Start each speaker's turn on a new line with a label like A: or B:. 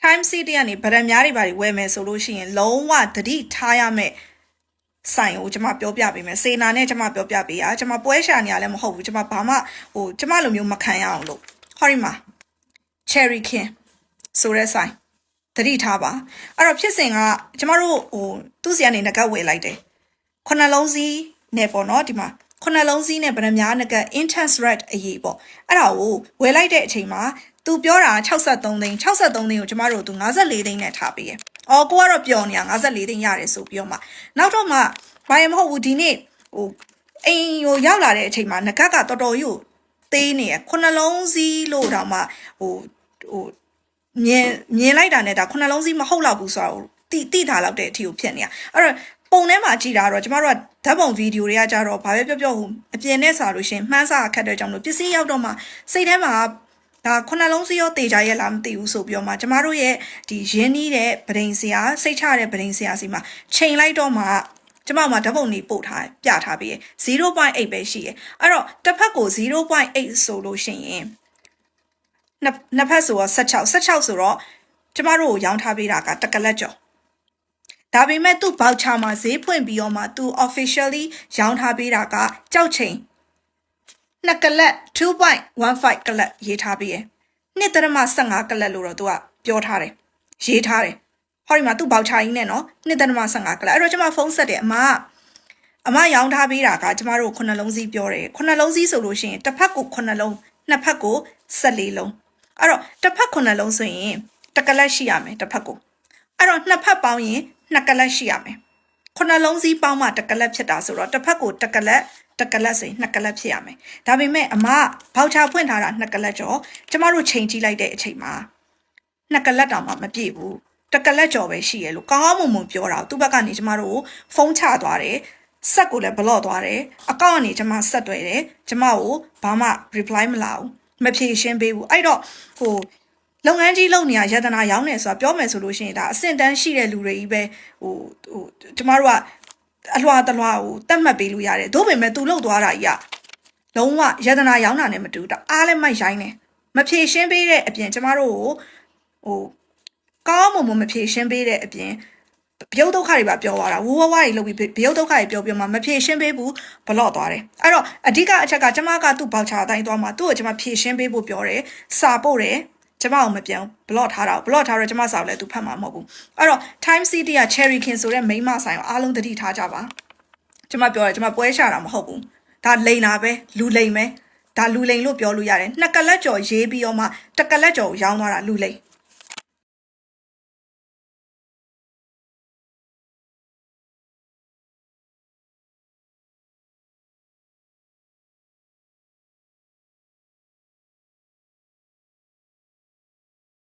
A: time city ကနေဗရံများတွေပါဝယ်မယ်ဆိုလို့ရှိရင်လုံးဝတတိထားရမယ်ဆိုင်ကိုကျွန်မပြောပြပေးမယ်စေနာနဲ့ကျွန်မပြောပြပေးရကျွန်မပွဲရှာနေရလည်းမဟုတ်ဘူးကျွန်မဘာမှကျွန်မလိုမျိုးမခံရအောင်လို့ဟောဒီမှာ cherry king ဆိုတဲ့ဆိုင်တတိထားပါအဲ့တော့ဖြစ်စဉ်ကကျွန်မတို့သူ့စီကနေငကတ်ဝယ်လိုက်တယ်ခုနှလုံးစီးနဲ့ပေါ့နော်ဒီမှာခုနှလုံးစီးနဲ့ဗရံများငကတ် intense red အရေးပေါ့အဲ့ဒါကိုဝယ်လိုက်တဲ့အချိန်မှာသူပြောတာ63သိန်း63သိန်းကိုကျမတို့သူ54သိန်းနဲ့ထားပေးရ။အော်ကိုကတော့ပျော်နေတာ54သိန်းရတယ်ဆိုပြီးတော့မှနောက်တော့မှဘာရမဟုတ်ဘူးဒီနေ့အိမ်ရောက်လာတဲ့အချိန်မှာငကတ်ကတော်တော်ကြီးသေးနေရခုနှလုံးစည်းလို့တော့မှမြင်လိုက်တာနဲ့ဒါခုနှလုံးစည်းမဟုတ်တော့ဘူးဆိုတော့တိထားလောက်တဲ့အထီကိုဖြစ်နေရ။အဲ့တော့ပုံထဲမှာကြည့်တာတော့ကျမတို့ကဓာတ်ပုံဗီဒီယိုတွေကကြတော့ဘာပဲပြောအပြင်နဲ့ဆိုလို့ရှင်မှန်းစာခက်တဲ့ကြောင့်လို့ပစ္စည်းရောက်တော့မှစိတ်ထဲမှာဒါခုနှလုံးစီရောတေချာရဲ့လားမသိဘူးဆိုပြီးတော့မှကျမတို့ရဲ့ဒီရင်းနှီးတဲ့ပဒိန်ဆရာစိတ်ချတဲ့ပဒိန်ဆရာစီမှာချိန်လိုက်တော့မှကျမမှာဓာတ်ပုံနေပို့ထားပြထားပြီး0.8ပဲရှိရဲ့အဲ့တော့တစ်ဖက်ကို0.8ဆိုလို့ရှိရင်နှစ်ဖက်ဆိုတော့16ဆိုတော့ကျမတို့ကိုရောင်းထားပေးတာကတကလက်ကျော်ဒါပေမဲ့သူ့ဘောက်ချာမှာဈေးဖွင့်ပြီးတော့မှသူ officially ရောင်းထားပေးတာကကြောက်ချိန်2ကလက် 2.15 ကလက်ရေးထားပြီးရယ်2.15ကလက်လို့တော့သူကပြောထားတယ်ရေးထားတယ်ဟောဒီမှာသူ့ဘောက်ချာကြီးနဲ့နော်2.15ကလက်အဲ့တော့ကျွန်မဖုန်းဆက်တယ်အမရောင်းထားပေးတာကကျမတို့ခုနှလုံးစည်းပြောတယ်ခုနှလုံးစည်းဆိုလို့ရှိရင်တစ်ဖက်ကိုခုနှလုံးနှစ်ဖက်ကို14လုံးအဲ့တော့တစ်ဖက်ခုနှလုံးဆိုရင်တစ်ကလက်ရှိရမယ်တစ်ဖက်ကိုအဲ့တော့နှစ်ဖက်ပေါင်းရင်2ကလက်ရှိရမယ်ခုနှလုံးစည်းပေါင်းမှတစ်ကလက်ဖြစ်တာဆိုတော့တစ်ဖက်ကိုတစ်ကလက်ဆိုရင်2ကလက်ဖြစ်ရမယ်ဒါပေမဲ့အမဘောက်ချာဖွင့်ထားတာ2ကလက်ကျော်ကျမတို့ချိန်ကြည့်လိုက်တဲ့အချိန်မှာ2ကလက်တောင်မှမပြည့်ဘူး1ကလက်ကျော်ပဲရှိရလို့ကောင်းမွန်ပြောတာသူ့ဘက်ကနေကျမတို့ဖုန်းချသွားတယ်ဆက်ကိုလည်းဘလော့သွားတယ်အကောင့်ကနေကျမဆက်တွေ့တယ်ကျမကိုဘာမှ reply မလာဘူးမဖြေရှင်းပေးဘူးအဲ့တော့လုပ်ငန်းကြီးလုပ်နေရယတနာရောင်းနေဆိုတာပြောမယ်ဆိုလို့ရှိရင်ဒါအဆင့်တန်းရှိတဲ့လူတွေကြီးပဲကျမတို့ကအလွှာတလွှာကိုတတ်မှတ်ပေးလို့ရတယ်။ဒါပေမဲ့သူလှုပ်သွားတာကြီးကလုံးဝယတနာရောင်းတာနဲ့မတူတာအားလည်းမိုက်ရိုင်းနေမဖြေရှင်းပေးတဲ့အပြင်ကျမတို့ကိုကောင်းမဖြေရှင်းပေးတဲ့အပြင်ပြုတ်ဒုက္ခတွေပါပြောသွားတာဝဝတွေလုပ်ပြီးပြုတ်ဒုက္ခတွေပြောမှမဖြေရှင်းပေးဘူးဘလော့သွားတယ်။အဲ့တော့အဓိကအချက်ကကျမကသူ့ဘောက်ချာအတိုင်းသွားမှသူ့ကိုကျမဖြေရှင်းပေးဖို့ပြောတယ်စာပို့တယ်ကျမအောင်မပြောင်းဘလော့ထားတော့ကျမစာကိုလည်းသူဖတ်မှာမဟုတ်ဘူးအဲ့တော့ time city က cherry king ဆိုတဲ့မိန်းမဆိုင်ကိုအားလုံးသတိထားကြပါကျမပြောတယ်ကျမပွဲရှာတာမဟုတ်ဘူးဒါလိန်တာပဲလူလိန်ပဲဒါလူလိန်လို့ပြောလို့ရတယ်2ကလက်ကျော်ရေးပြီးတော့မှ1ကလက်ကျော်ကိုရောင်းသွားတာလူလိန်